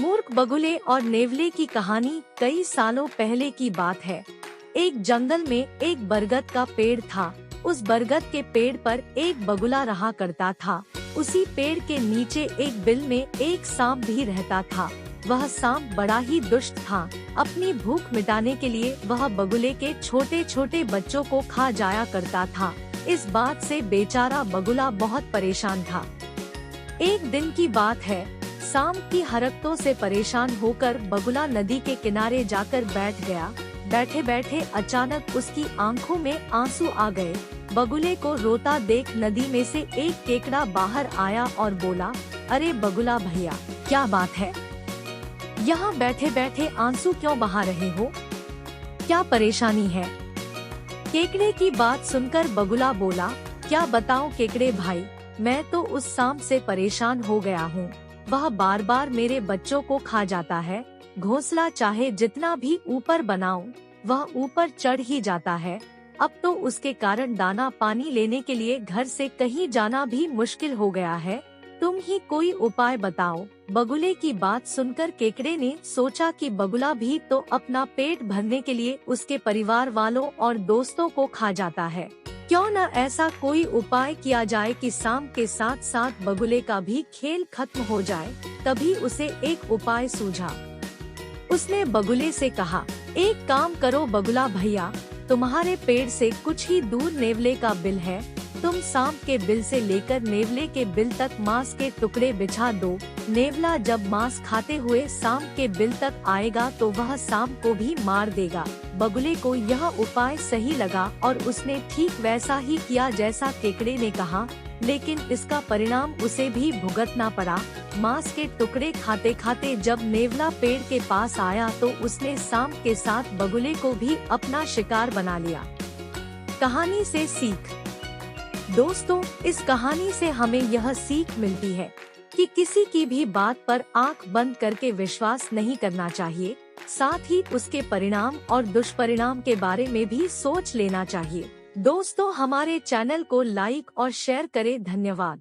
मूर्ख बगुले और नेवले की कहानी कई सालों पहले की बात है। एक जंगल में एक बरगद का पेड़ था। उस बरगद के पेड़ पर एक बगुला रहा करता था। उसी पेड़ के नीचे एक बिल में एक सांप भी रहता था। वह सांप बड़ा ही दुष्ट था। अपनी भूख मिटाने के लिए वह बगुले के छोटे छोटे बच्चों को खा जाया करता था। इस बात से बेचारा बगुला बहुत परेशान था। एक दिन की बात है, सांप की हरकतों से परेशान होकर बगुला नदी के किनारे जाकर बैठ गया। बैठे बैठे अचानक उसकी आंखों में आंसू आ गए। बगुले को रोता देख नदी में से एक केकड़ा बाहर आया और बोला, अरे बगुला भैया, क्या बात है? यहाँ बैठे बैठे आंसू क्यों बहा रहे हो? क्या परेशानी है? केकड़े की बात सुनकर बगुला बोला, क्या बताऊं केकड़े भाई, मैं तो उस सांप से परेशान हो गया हूँ। वह बार बार मेरे बच्चों को खा जाता है। घोंसला चाहे जितना भी ऊपर बनाऊं, वह ऊपर चढ़ ही जाता है। अब तो उसके कारण दाना पानी लेने के लिए घर से कहीं जाना भी मुश्किल हो गया है। तुम ही कोई उपाय बताओ। बगुले की बात सुनकर केकड़े ने सोचा कि बगुला भी तो अपना पेट भरने के लिए उसके परिवार वालों और दोस्तों को खा जाता है। क्यों न ऐसा कोई उपाय किया जाए कि सांप के साथ साथ बगुले का भी खेल खत्म हो जाए। तभी उसे एक उपाय सूझा। उसने बगुले से कहा, एक काम करो बगुला भैया, तुम्हारे पेड़ से कुछ ही दूर नेवले का बिल है। तुम सांप के बिल से लेकर नेवले के बिल तक मांस के टुकड़े बिछा दो। नेवला जब मांस खाते हुए सांप के बिल तक आएगा तो वह सांप को भी मार देगा। बगुले को यह उपाय सही लगा और उसने ठीक वैसा ही किया जैसा केकड़े ने कहा, लेकिन इसका परिणाम उसे भी भुगतना पड़ा। मांस के टुकड़े खाते खाते जब नेवला पेड़ के पास आया तो उसने सांप के साथ बगुले को भी अपना शिकार बना लिया। कहानी से सीख। दोस्तों, इस कहानी से हमें यह सीख मिलती है कि किसी की भी बात पर आंख बंद करके विश्वास नहीं करना चाहिए। साथ ही उसके परिणाम और दुष्परिणाम के बारे में भी सोच लेना चाहिए। दोस्तों, हमारे चैनल को लाइक और शेयर करें। धन्यवाद।